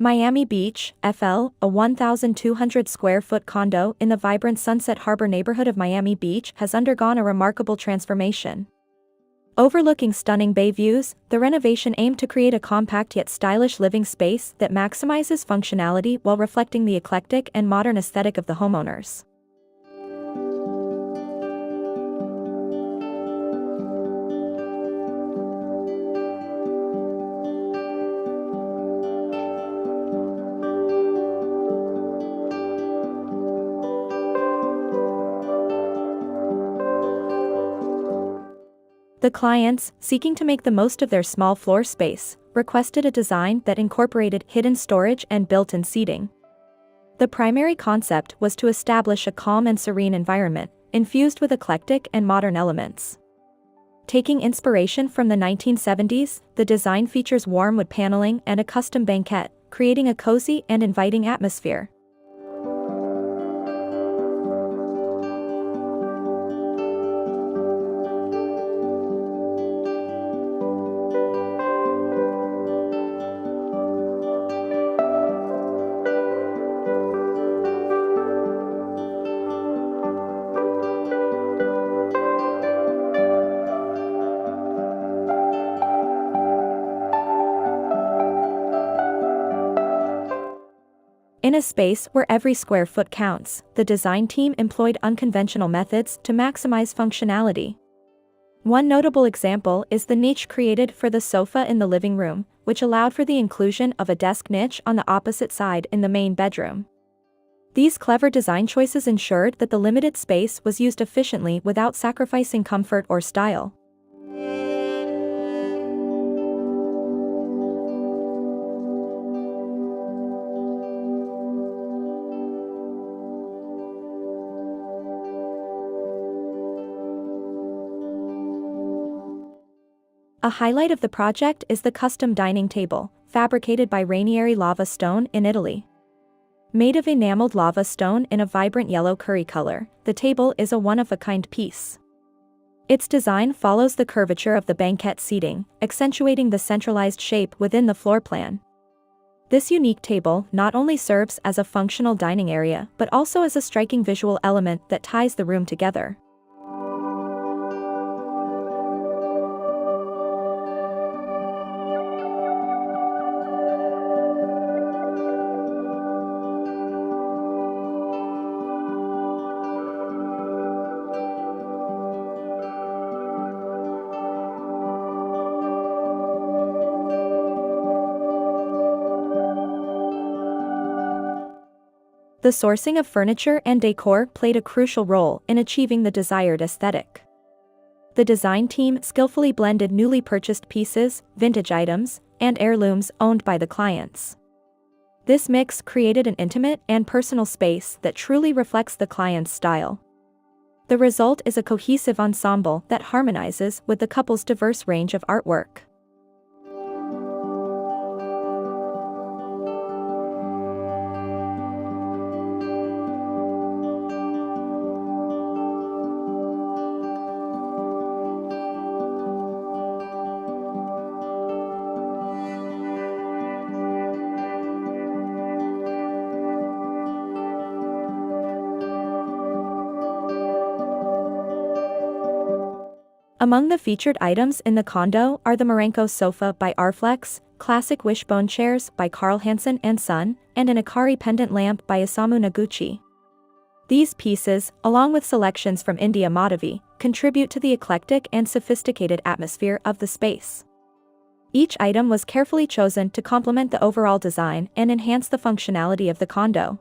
Miami Beach, FL, a 1,200 square foot condo in the vibrant Sunset Harbour neighborhood of Miami Beach has undergone a remarkable transformation. Overlooking stunning bay views, the renovation aimed to create a compact yet stylish living space that maximizes functionality while reflecting the eclectic and modern aesthetic of the homeowners. The clients, seeking to make the most of their small floor space, requested a design that incorporated hidden storage and built-in seating. The primary concept was to establish a calm and serene environment, infused with eclectic and modern elements. Taking inspiration from the 1970s, the design features warm wood paneling and a custom banquette, creating a cozy and inviting atmosphere. In a space where every square foot counts, the design team employed unconventional methods to maximize functionality. One notable example is the niche created for the sofa in the living room, which allowed for the inclusion of a desk niche on the opposite side in the main bedroom. These clever design choices ensured that the limited space was used efficiently without sacrificing comfort or style. A highlight of the project is the custom dining table, fabricated by Rainieri lava stone in Italy. Made of enameled lava stone in a vibrant yellow curry color, the table is a one-of-a-kind piece. Its design follows the curvature of the banquette seating, accentuating the centralized shape within the floor plan. This unique table not only serves as a functional dining area but also as a striking visual element that ties the room together. The sourcing of furniture and decor played a crucial role in achieving the desired aesthetic. The design team skillfully blended newly purchased pieces, vintage items, and heirlooms owned by the clients. This mix created an intimate and personal space that truly reflects the client's style. The result is a cohesive ensemble that harmonizes with the couple's diverse range of artwork. Among the featured items in the condo are the Marenco sofa by Arflex, classic wishbone chairs by Carl Hansen & Son, and an Ikari pendant lamp by Isamu Noguchi. These pieces, along with selections from India Madhavi, contribute to the eclectic and sophisticated atmosphere of the space. Each item was carefully chosen to complement the overall design and enhance the functionality of the condo.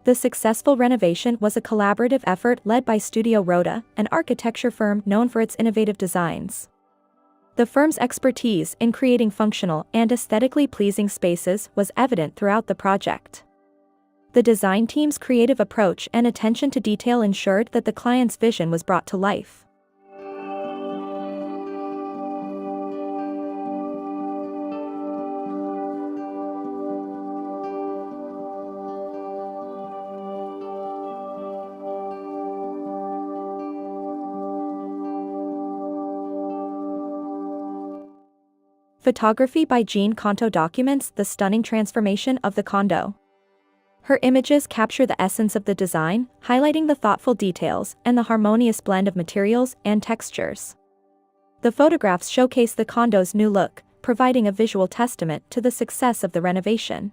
The successful renovation was a collaborative effort led by Studio RODA, an architecture firm known for its innovative designs. The firm's expertise in creating functional and aesthetically pleasing spaces was evident throughout the project. The design team's creative approach and attention to detail ensured that the client's vision was brought to life. Photography by Jeanne Canto documents the stunning transformation of the condo. Her images capture the essence of the design, highlighting the thoughtful details and the harmonious blend of materials and textures. The photographs showcase the condo's new look, providing a visual testament to the success of the renovation.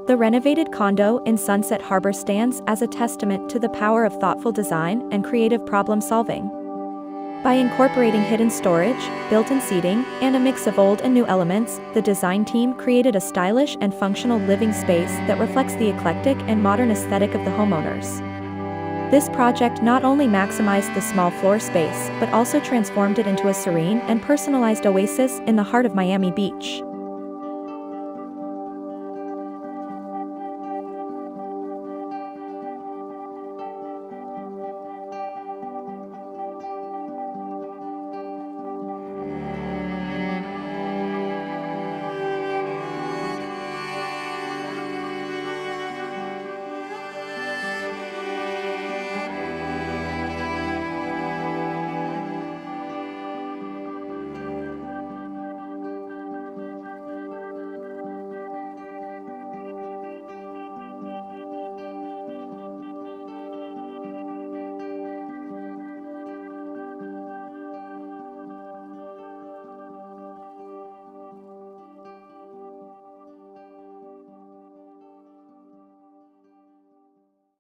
The renovated condo in Sunset Harbour stands as a testament to the power of thoughtful design and creative problem-solving. By incorporating hidden storage, built-in seating, and a mix of old and new elements, the design team created a stylish and functional living space that reflects the eclectic and modern aesthetic of the homeowners. This project not only maximized the small floor space but also transformed it into a serene and personalized oasis in the heart of Miami Beach.